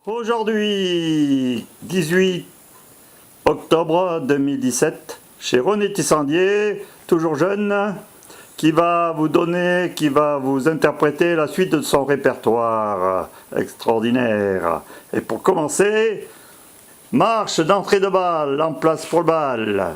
Aujourd'hui, 18 octobre 2017, chez René Tissandier, toujours jeune, qui va vous interpréter la suite de son répertoire extraordinaire. Et pour commencer, marche d'entrée de bal, en place pour le bal.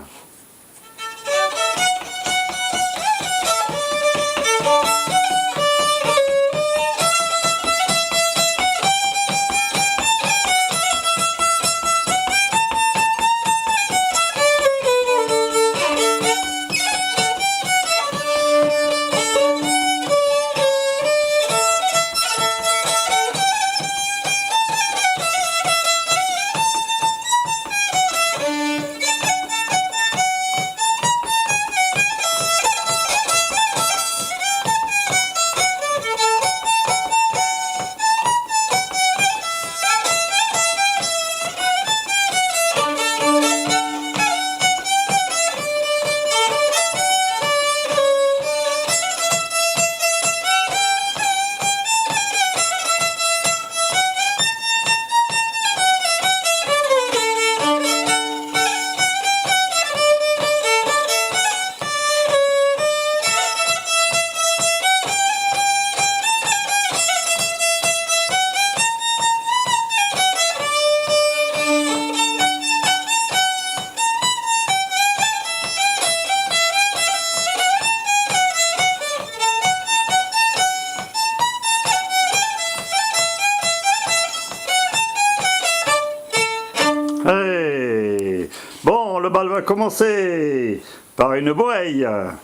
Hey. Bon, le bal va commencer par une bohème.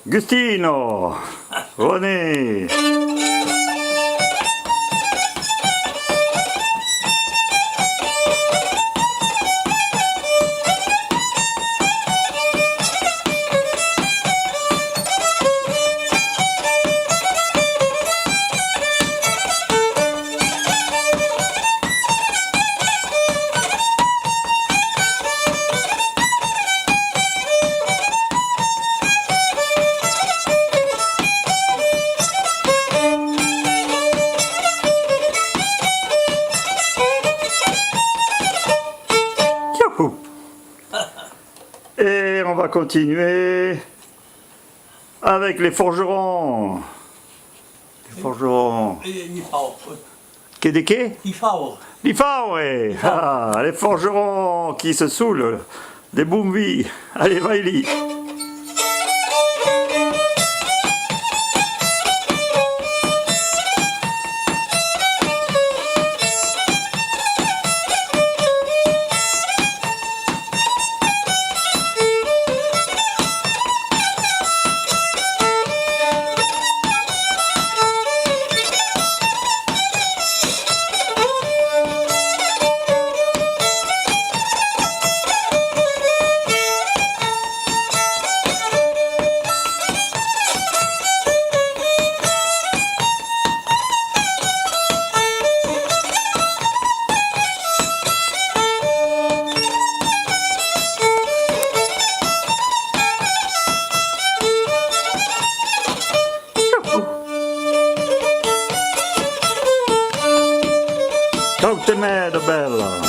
Gustino, René. Et on va continuer avec les forgerons. Les forgerons. Qu'est-ce que les oui. Ah, les forgerons qui se saoulent. Des boumvis. Allez, va-y. Talk to me, the bella.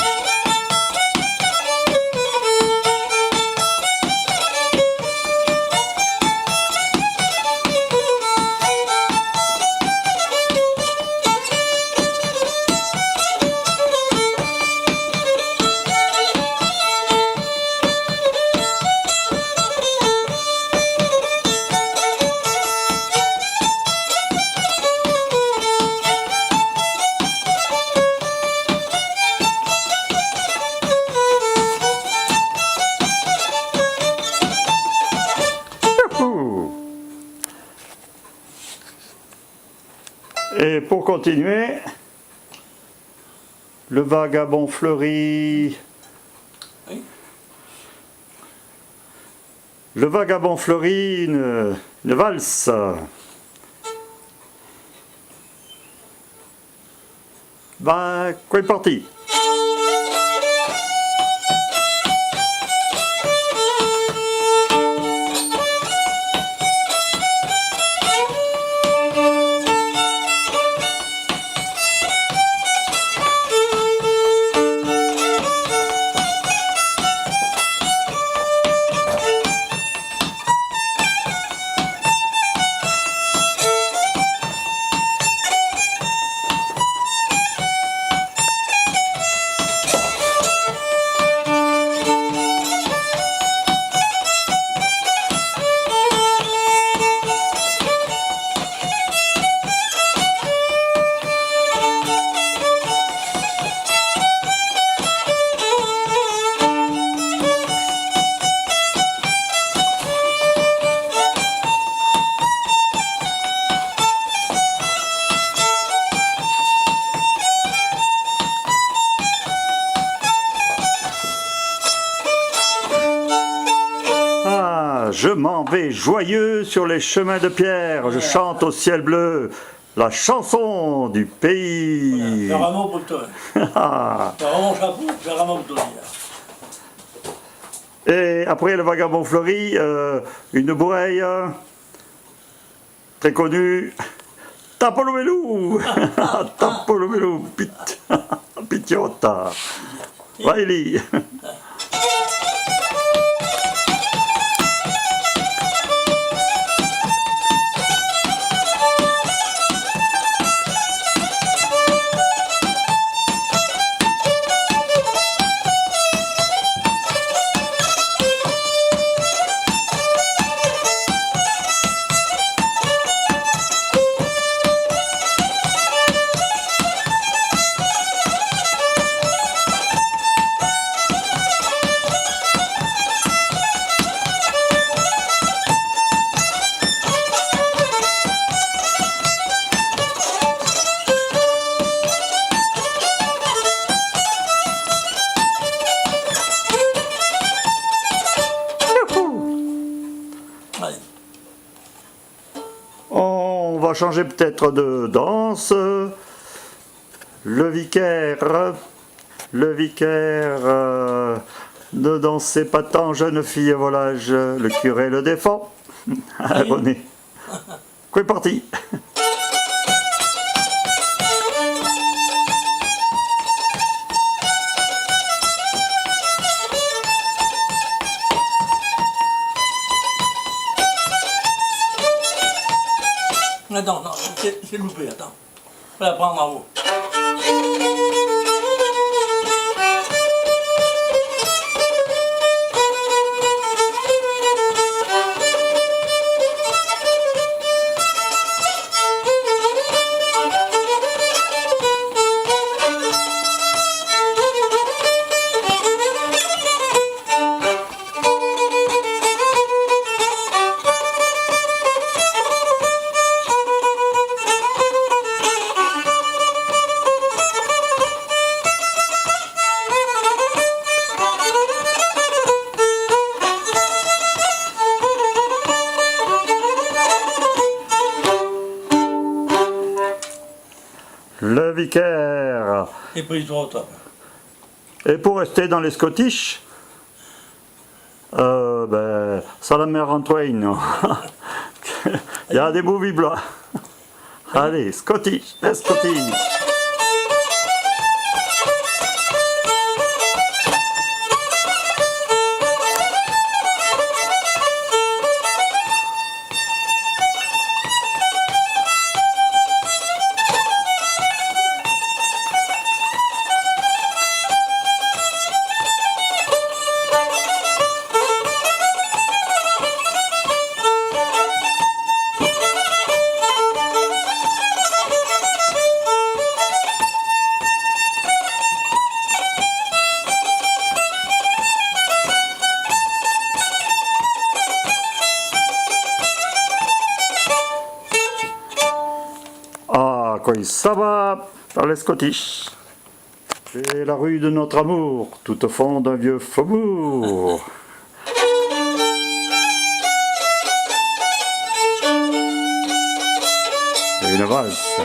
Et pour continuer, le vagabond fleuri. Oui. Le vagabond fleuri, une valse. Bah, quoi est parti? je m'en vais joyeux sur les chemins de pierre. Je chante au ciel bleu la chanson du pays. Voilà, vraiment pour toi. Vraiment chapeau, vraiment pour toi. Et après le vagabond fleuri, une bourreille très connue. Tapolomelu, Tapolomelu, Pitiota. Riley. On va changer peut-être de danse. Le vicaire, ne dansez pas tant, jeune fille volage, le curé le défend. René, quoi est parti? Attends, non, c'est loupé, attends. On va la prendre en haut. Le vicaire. Et prise droite. Et pour rester dans les Scottish, Salamer Antoine. Il y a des movies blancs. Allez, Scottish, les Scottish. Ah, quoi, ça va par les Scottish. C'est la rue de notre amour, tout au fond d'un vieux faubourg. Et une valse.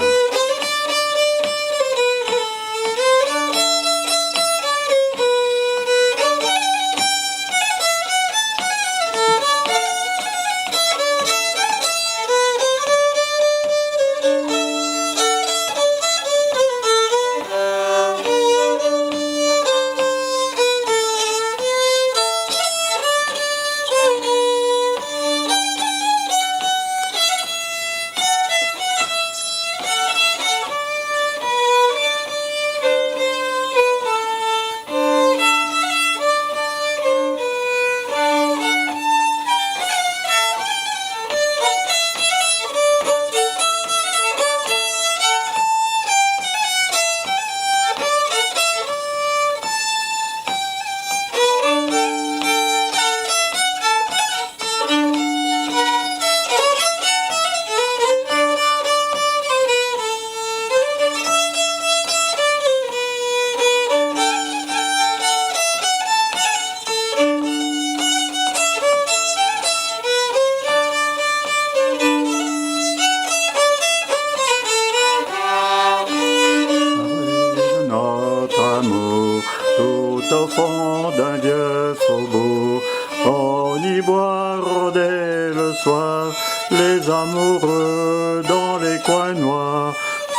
au fond d'un vieux faubourg. On y boit dès le soir, les amoureux dans les coins noirs.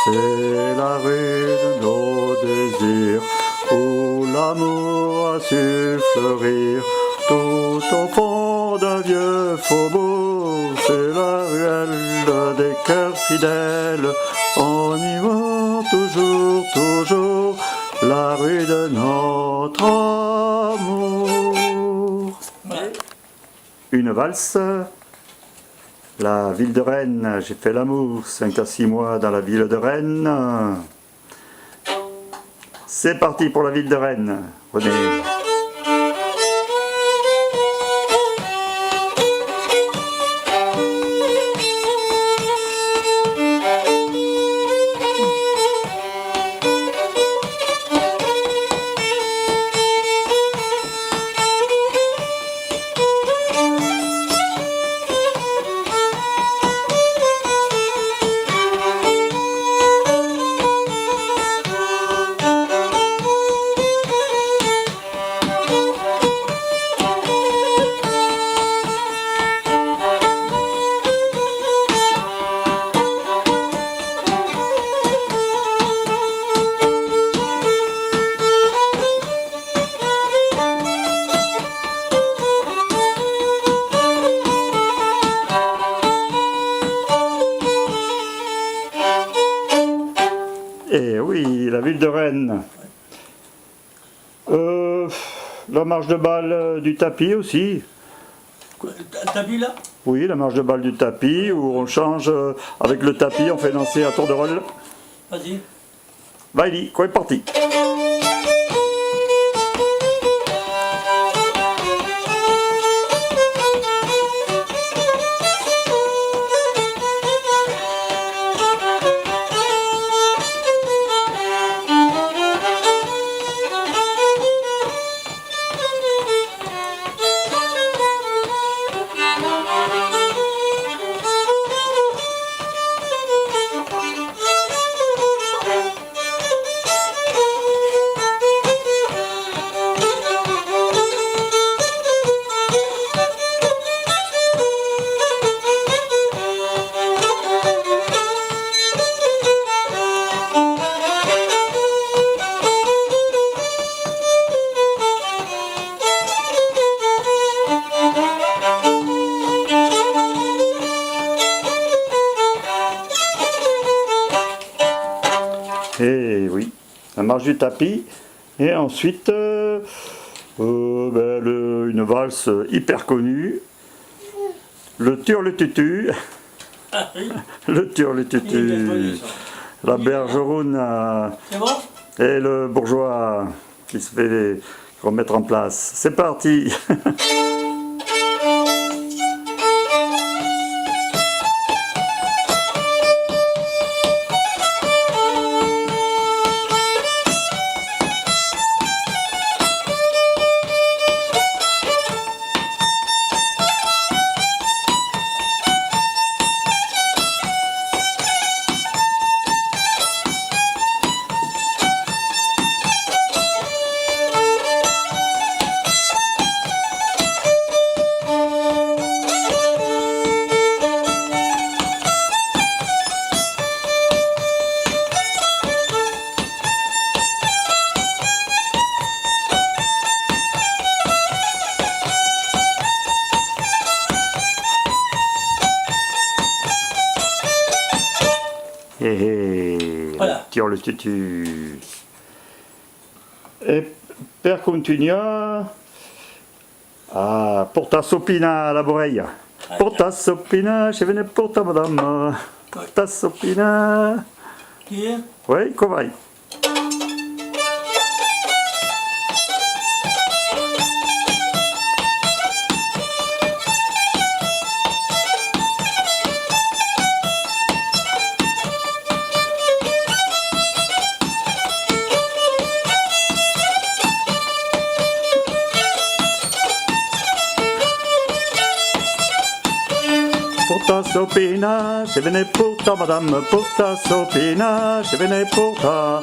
C'est la rue de nos désirs, où l'amour a su fleurir. Tout au fond d'un vieux faubourg, c'est la ruelle des cœurs fidèles. On y voit toujours, toujours la rue de notre amour. Voilà. Une valse. La ville de Rennes, j'ai fait l'amour 5 à 6 mois dans la ville de Rennes. C'est parti pour la ville de Rennes. René. Et oui, la ville de Rennes. La marche de balle du tapis aussi. T'as vu là? Oui, la marche de balle du tapis où on change avec le tapis, on fait danser à tour de rôle. Vas-y. Vaili, quoi est parti. Et oui, la marche du tapis. Et ensuite, une valse hyper connue. Le turlututu. Ah oui. Le Il est turlututu. connu, ça. La bergeroune C'est bon? et le bourgeois qui se fait remettre en place. C'est parti. Voilà. Tire le tutu. E per continuare, porta sopina alla Boreia. Porta sopina, je viens porta madame. Porta sopina. Qui est? Oui, come vai? Porta ta sopina, je venais pour ta madame, pour ta sopina, je venais pour ta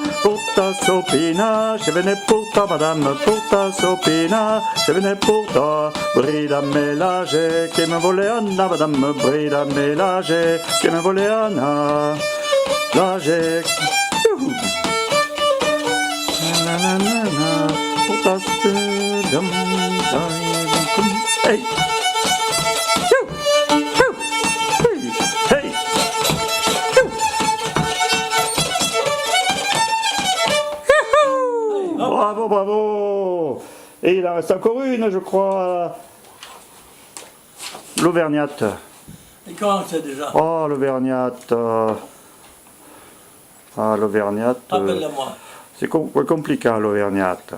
sopina, je venais pour ta madame, pour ta sopina, je venais pour ta brida mélage, qui me volait Anna, madame, brida mélage, qui me volait Anna, lage. Pour ta hey. Hey. Bravo, bravo. Et il en reste encore une, je crois. L'Auvergnate. Et comment c'est déjà? Oh, l'Auvergnate. Ah, l'Auvergnate. Rappelle-la-moi. C'est compliqué, l'Auvergnate.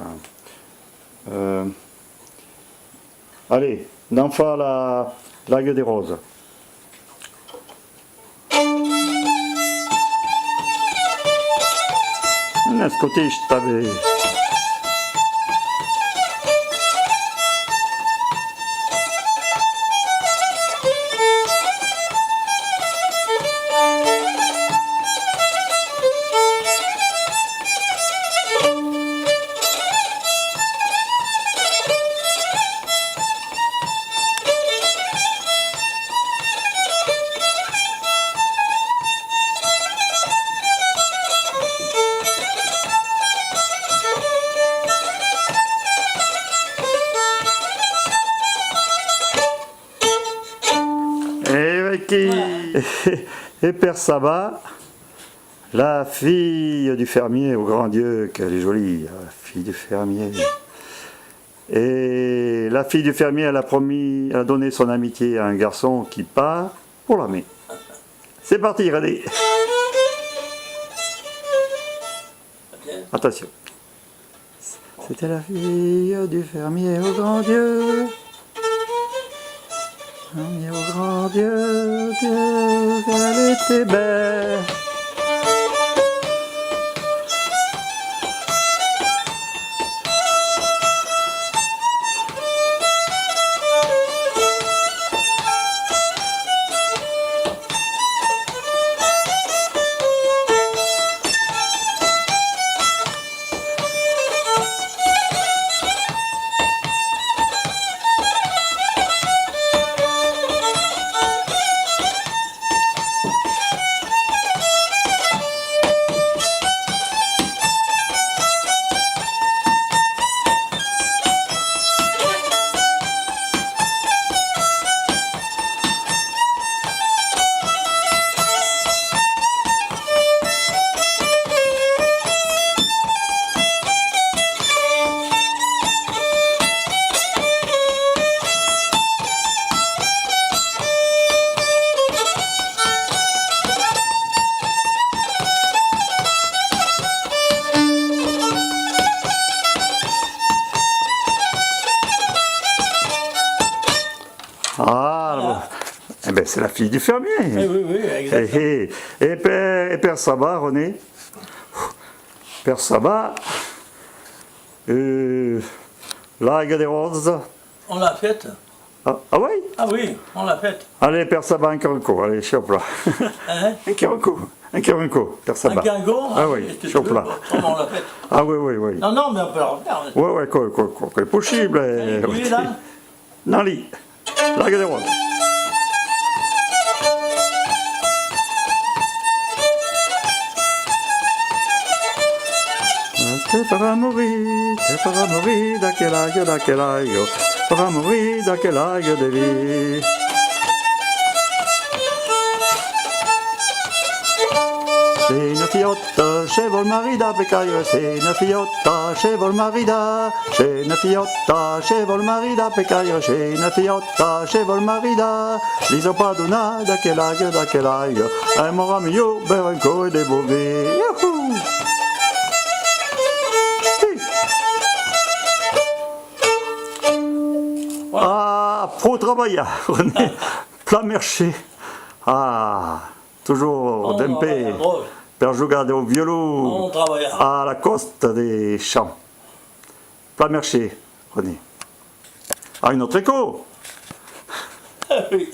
Allez, d'enfant la gueule des roses. Nascotiš tady. Et Père Sabbat, la fille du fermier, au grand Dieu, qu'elle est jolie, la fille du fermier. Et la fille du fermier, elle a donné son amitié à un garçon qui part pour l'aimer. C'est parti, regardez. Attention. C'était la fille du fermier, au grand Dieu. Au grand Dieu, Dieu, qu'elle était belle. Ah, voilà. Eh ben, c'est la fille du fermier. Oui, exactement. Et Père Sabbat, René, Père Sabbat, la gueule des roses. On l'a faite. Ah oui? Ah oui, on l'a faite. Allez, Père Sabbat, un caranco, allez, chope là. Hein? Un caranco, Père Sabbat. Un cango? Ah oui, chope là. Comment on l'a faite? Ah oui. Non, non, mais on peut la refaire. Oui, quoi, c'est possible. Oui, là. Non, lit, la gueule des roses. Te farà morire, d'aquel aglio, farà morire d'aquel aglio de vie. C'est une fiotta, chez vol marida, pecaio, c'est une fiotta, chez vol marida, c'est une fiotta, chez vol marida, pecaio, c'est une fiotta, chez vol marida, l'iso paduna, d'aquel aglio, un moramio, berenco e de bové. Youhou! Ah, pro travailler, René, plat marché. Ah, toujours d'impé, per giocare au violon, à la coste des champs. Plat marché, René. Ah, une autre écho. Oui.